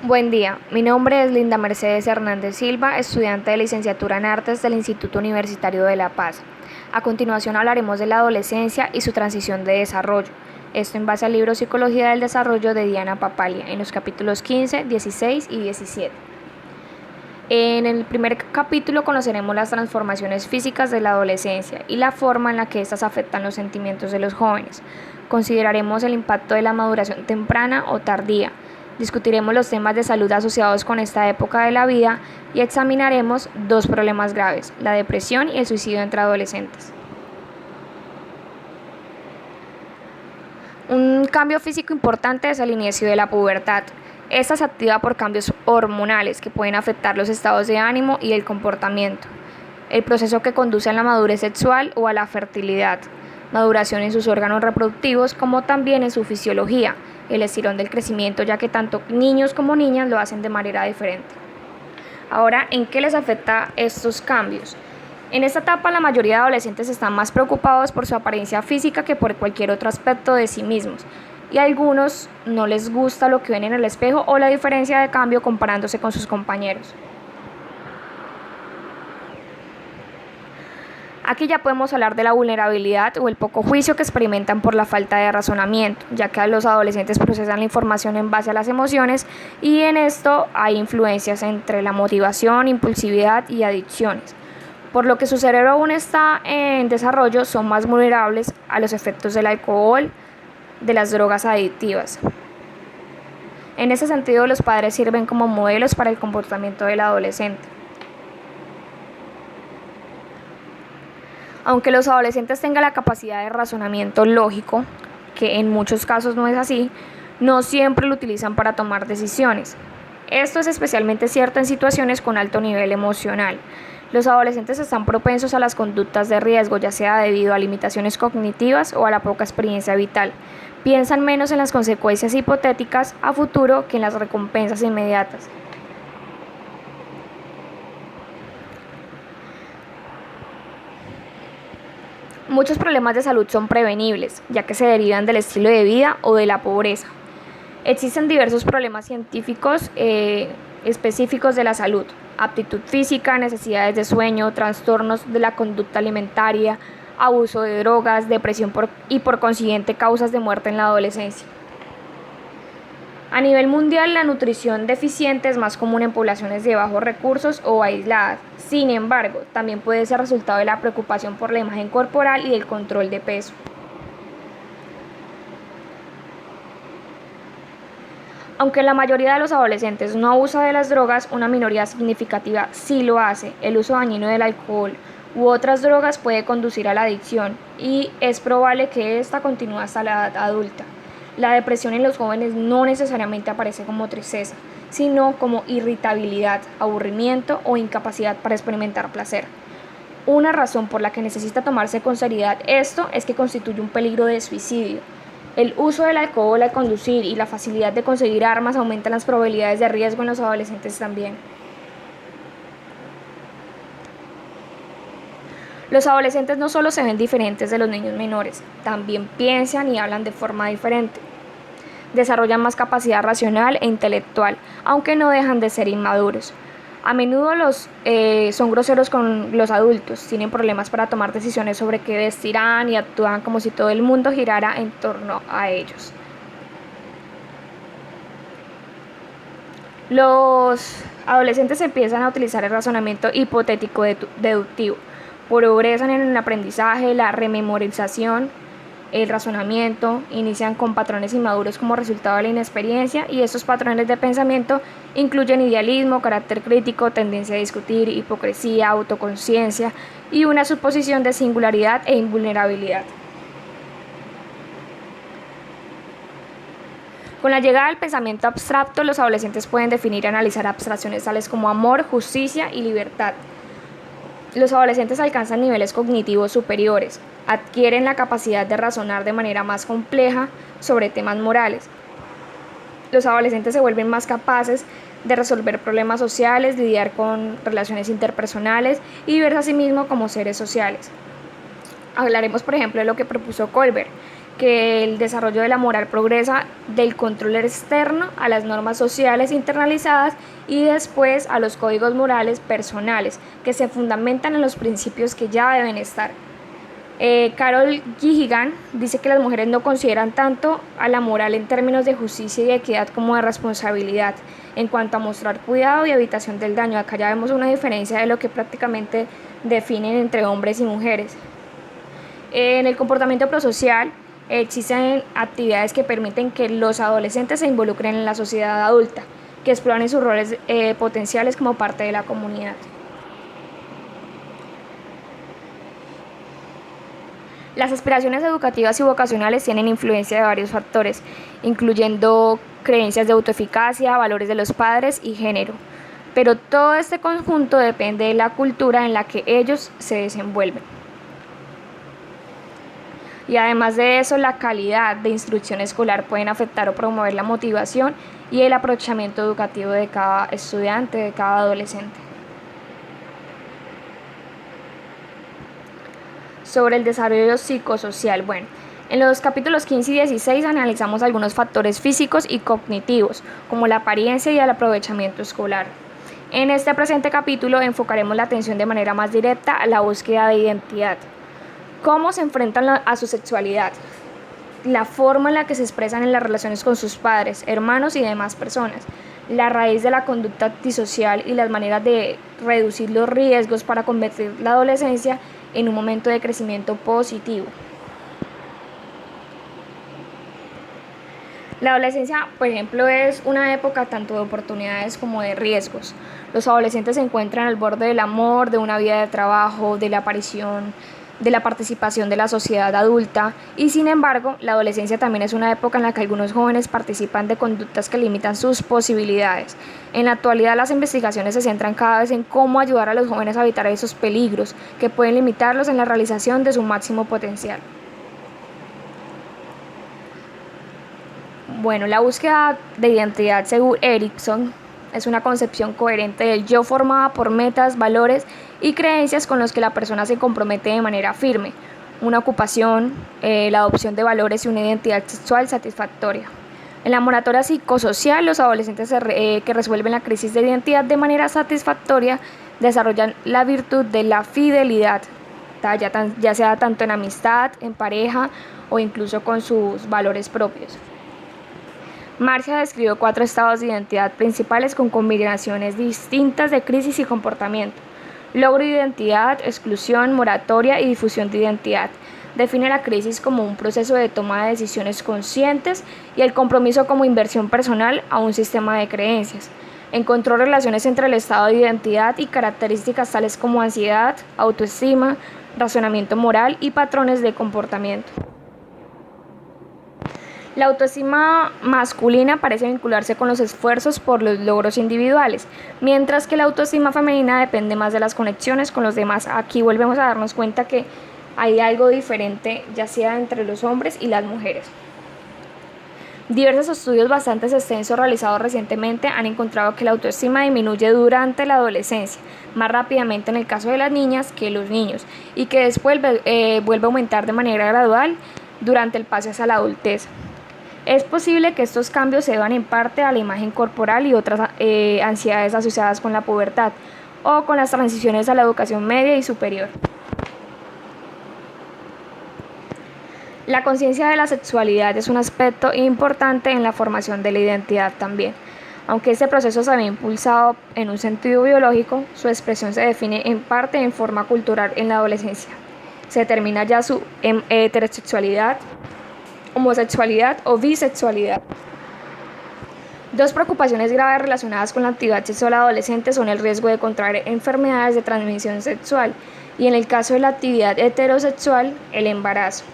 Buen día, mi nombre es Linda Mercedes Hernández Silva, estudiante de licenciatura en Artes del Instituto Universitario de La Paz. A continuación hablaremos de la adolescencia y su transición de desarrollo. Esto en base al libro Psicología del Desarrollo de Diana Papalia, en los capítulos 15, 16 y 17. En el primer capítulo conoceremos las transformaciones físicas de la adolescencia y la forma en la que éstas afectan los sentimientos de los jóvenes. Consideraremos el impacto de la maduración temprana o tardía. Discutiremos los temas de salud asociados con esta época de la vida y examinaremos dos problemas graves, la depresión y el suicidio entre adolescentes. Un cambio físico importante es el inicio de la pubertad. Esta se activa por cambios hormonales que pueden afectar los estados de ánimo y el comportamiento. El proceso que conduce a la madurez sexual o a la fertilidad. Maduración en sus órganos reproductivos como también en su fisiología, el estirón del crecimiento, ya que tanto niños como niñas lo hacen de manera diferente. Ahora, ¿en qué les afecta estos cambios? En esta etapa la mayoría de adolescentes están más preocupados por su apariencia física que por cualquier otro aspecto de sí mismos, y a algunos no les gusta lo que ven en el espejo o la diferencia de cambio comparándose con sus compañeros. Aquí ya podemos hablar de la vulnerabilidad o el poco juicio que experimentan por la falta de razonamiento, ya que los adolescentes procesan la información en base a las emociones y en esto hay influencias entre la motivación, impulsividad y adicciones. Por lo que su cerebro aún está en desarrollo, son más vulnerables a los efectos del alcohol, de las drogas adictivas. En ese sentido, los padres sirven como modelos para el comportamiento del adolescente. Aunque los adolescentes tengan la capacidad de razonamiento lógico, que en muchos casos no es así, no siempre lo utilizan para tomar decisiones. Esto es especialmente cierto en situaciones con alto nivel emocional. Los adolescentes están propensos a las conductas de riesgo, ya sea debido a limitaciones cognitivas o a la poca experiencia vital. Piensan menos en las consecuencias hipotéticas a futuro que en las recompensas inmediatas. Muchos problemas de salud son prevenibles, ya que se derivan del estilo de vida o de la pobreza. Existen diversos problemas científicos específicos de la salud: aptitud física, necesidades de sueño, trastornos de la conducta alimentaria, abuso de drogas, depresión y por consiguiente causas de muerte en la adolescencia. A nivel mundial, la nutrición deficiente es más común en poblaciones de bajos recursos o aisladas. Sin embargo, también puede ser resultado de la preocupación por la imagen corporal y del control de peso. Aunque la mayoría de los adolescentes no abusa de las drogas, una minoría significativa sí lo hace. El uso dañino del alcohol u otras drogas puede conducir a la adicción y es probable que esta continúe hasta la edad adulta. La depresión en los jóvenes no necesariamente aparece como tristeza, sino como irritabilidad, aburrimiento o incapacidad para experimentar placer. Una razón por la que necesita tomarse con seriedad esto es que constituye un peligro de suicidio. El uso del alcohol al conducir y la facilidad de conseguir armas aumentan las probabilidades de riesgo en los adolescentes también. Los adolescentes no solo se ven diferentes de los niños menores, también piensan y hablan de forma diferente. Desarrollan más capacidad racional e intelectual, aunque no dejan de ser inmaduros. A menudo son groseros con los adultos, tienen problemas para tomar decisiones sobre qué vestirán y actúan como si todo el mundo girara en torno a ellos. Los adolescentes empiezan a utilizar el razonamiento hipotético deductivo. Progresan en el aprendizaje, la rememorización, el razonamiento, inician con patrones inmaduros como resultado de la inexperiencia, y estos patrones de pensamiento incluyen idealismo, carácter crítico, tendencia a discutir, hipocresía, autoconciencia y una suposición de singularidad e invulnerabilidad. Con la llegada del pensamiento abstracto, los adolescentes pueden definir y analizar abstracciones tales como amor, justicia y libertad. Los adolescentes alcanzan niveles cognitivos superiores, adquieren la capacidad de razonar de manera más compleja sobre temas morales. Los adolescentes se vuelven más capaces de resolver problemas sociales, lidiar con relaciones interpersonales y verse a sí mismos como seres sociales. Hablaremos, por ejemplo, de lo que propuso Kohlberg, que el desarrollo de la moral progresa del control externo a las normas sociales internalizadas y después a los códigos morales personales, que se fundamentan en los principios que ya deben estar. Carol Gilligan dice que las mujeres no consideran tanto a la moral en términos de justicia y equidad como de responsabilidad, en cuanto a mostrar cuidado y evitación del daño. Acá ya vemos una diferencia de lo que prácticamente definen entre hombres y mujeres. En el comportamiento prosocial existen actividades que permiten que los adolescentes se involucren en la sociedad adulta, que exploran sus roles potenciales como parte de la comunidad. Las aspiraciones educativas y vocacionales tienen influencia de varios factores, incluyendo creencias de autoeficacia, valores de los padres y género. Pero todo este conjunto depende de la cultura en la que ellos se desenvuelven. Y además de eso, la calidad de instrucción escolar pueden afectar o promover la motivación y el aprovechamiento educativo de cada estudiante, de cada adolescente. Sobre el desarrollo psicosocial. Bueno, en los capítulos 15 y 16 analizamos algunos factores físicos y cognitivos, como la apariencia y el aprovechamiento escolar. En este presente capítulo enfocaremos la atención de manera más directa a la búsqueda de identidad. ¿Cómo se enfrentan a su sexualidad? La forma en la que se expresan en las relaciones con sus padres, hermanos y demás personas. La raíz de la conducta antisocial y las maneras de reducir los riesgos para convertir la adolescencia en un momento de crecimiento positivo. La adolescencia, por ejemplo, es una época tanto de oportunidades como de riesgos. Los adolescentes se encuentran al borde del amor, de una vida de trabajo, de la aparición, de la participación de la sociedad adulta, y sin embargo, la adolescencia también es una época en la que algunos jóvenes participan de conductas que limitan sus posibilidades. En la actualidad, las investigaciones se centran cada vez en cómo ayudar a los jóvenes a evitar esos peligros que pueden limitarlos en la realización de su máximo potencial. Bueno, la búsqueda de identidad, según Erikson, es una concepción coherente del yo formada por metas, valores y creencias con los que la persona se compromete de manera firme. Una ocupación, la adopción de valores y una identidad sexual satisfactoria. En la moratoria psicosocial, los adolescentes que resuelven la crisis de identidad de manera satisfactoria desarrollan la virtud de la fidelidad, ya sea tanto en amistad, en pareja o incluso con sus valores propios. Marcia describió 4 estados de identidad principales con combinaciones distintas de crisis y comportamiento: logro de identidad, exclusión, moratoria y difusión de identidad. Define la crisis como un proceso de toma de decisiones conscientes y el compromiso como inversión personal a un sistema de creencias. Encontró relaciones entre el estado de identidad y características tales como ansiedad, autoestima, razonamiento moral y patrones de comportamiento. La autoestima masculina parece vincularse con los esfuerzos por los logros individuales, mientras que la autoestima femenina depende más de las conexiones con los demás. Aquí volvemos a darnos cuenta que hay algo diferente, ya sea entre los hombres y las mujeres. Diversos estudios bastante extensos realizados recientemente han encontrado que la autoestima disminuye durante la adolescencia, más rápidamente en el caso de las niñas que los niños, y que después vuelve a aumentar de manera gradual durante el paso hacia la adultez. Es posible que estos cambios se deban en parte a la imagen corporal y otras ansiedades asociadas con la pubertad o con las transiciones a la educación media y superior. La conciencia de la sexualidad es un aspecto importante en la formación de la identidad también. Aunque este proceso se ve impulsado en un sentido biológico, su expresión se define en parte en forma cultural en la adolescencia. Se determina ya su heterosexualidad, homosexualidad o bisexualidad. 2 preocupaciones graves relacionadas con la actividad sexual adolescente son el riesgo de contraer enfermedades de transmisión sexual y, en el caso de la actividad heterosexual, el embarazo.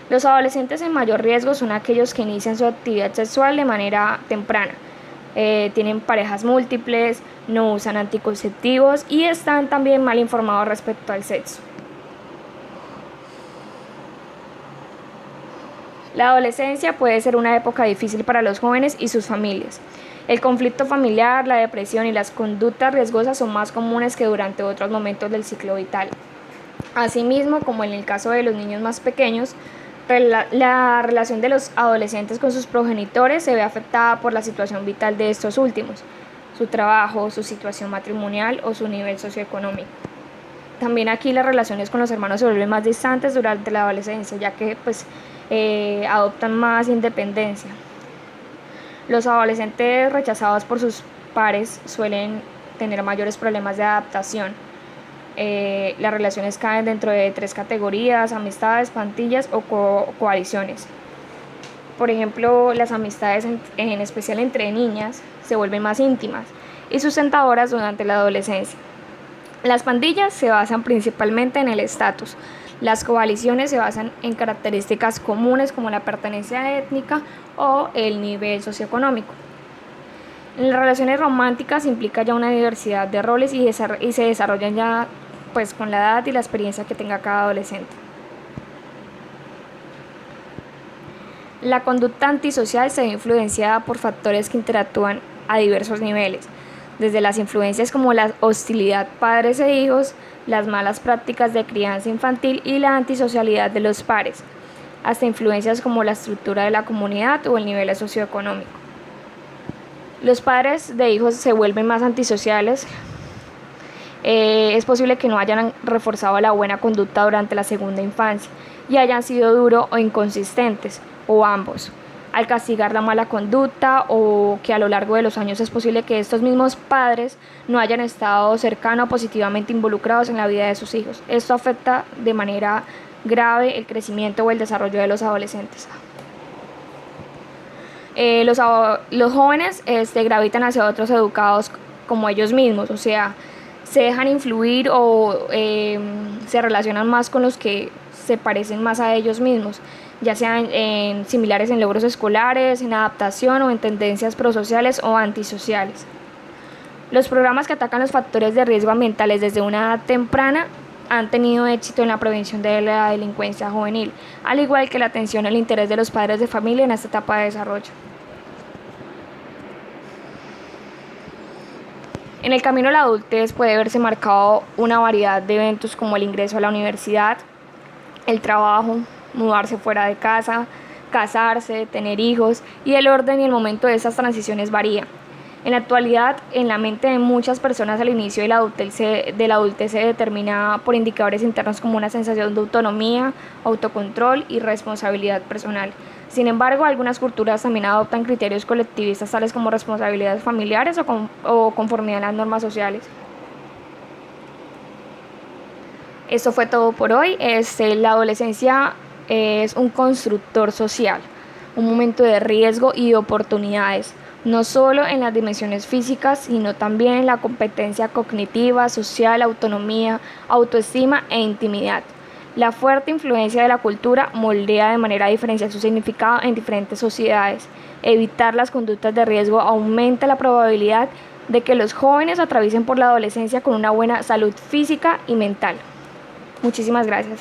Los adolescentes en mayor riesgo son aquellos que inician su actividad sexual de manera temprana, tienen parejas múltiples, no usan anticonceptivos y están también mal informados respecto al sexo. La adolescencia puede ser una época difícil para los jóvenes y sus familias. El conflicto familiar, la depresión y las conductas riesgosas son más comunes que durante otros momentos del ciclo vital. Asimismo, como en el caso de los niños más pequeños, La relación de los adolescentes con sus progenitores se ve afectada por la situación vital de estos últimos, su trabajo, su situación matrimonial o su nivel socioeconómico. También aquí las relaciones con los hermanos se vuelven más distantes durante la adolescencia, ya que adoptan más independencia. Los adolescentes rechazados por sus pares suelen tener mayores problemas de adaptación. Las relaciones caen dentro de 3 categorías: amistades, pandillas o coaliciones. Por ejemplo, las amistades, en especial entre niñas, se vuelven más íntimas y sustentadoras durante la adolescencia. Las pandillas se basan principalmente en el estatus. Las coaliciones se basan en características comunes como la pertenencia étnica o el nivel socioeconómico. En las relaciones románticas implica ya una diversidad de roles y se desarrollan ya con la edad y la experiencia que tenga cada adolescente. La conducta antisocial se ve influenciada por factores que interactúan a diversos niveles, desde las influencias como la hostilidad padres e hijos, las malas prácticas de crianza infantil y la antisocialidad de los pares, hasta influencias como la estructura de la comunidad o el nivel socioeconómico. Los padres de hijos se vuelven más antisociales. Es posible que no hayan reforzado la buena conducta durante la segunda infancia y hayan sido duros o inconsistentes, o ambos, al castigar la mala conducta, o que a lo largo de los años es posible que estos mismos padres no hayan estado cercanos o positivamente involucrados en la vida de sus hijos. Esto afecta de manera grave el crecimiento o el desarrollo de los adolescentes. Los jóvenes gravitan hacia otros educados como ellos mismos, o sea, se dejan influir o se relacionan más con los que se parecen más a ellos mismos, ya sean similares en logros escolares, en adaptación o en tendencias prosociales o antisociales. Los programas que atacan los factores de riesgo ambientales desde una edad temprana han tenido éxito en la prevención de la delincuencia juvenil, al igual que la atención al interés de los padres de familia en esta etapa de desarrollo. En el camino a la adultez puede verse marcado una variedad de eventos como el ingreso a la universidad, el trabajo, mudarse fuera de casa, casarse, tener hijos, y el orden y el momento de esas transiciones varía. En la actualidad, en la mente de muchas personas, al inicio de la adultez se determina por indicadores internos como una sensación de autonomía, autocontrol y responsabilidad personal. Sin embargo, algunas culturas también adoptan criterios colectivistas tales como responsabilidades familiares o conformidad a las normas sociales. Esto fue todo por hoy. La adolescencia es un constructor social, un momento de riesgo y de oportunidades, no solo en las dimensiones físicas, sino también en la competencia cognitiva, social, autonomía, autoestima e intimidad. La fuerte influencia de la cultura moldea de manera diferencial su significado en diferentes sociedades. Evitar las conductas de riesgo aumenta la probabilidad de que los jóvenes atraviesen por la adolescencia con una buena salud física y mental. Muchísimas gracias.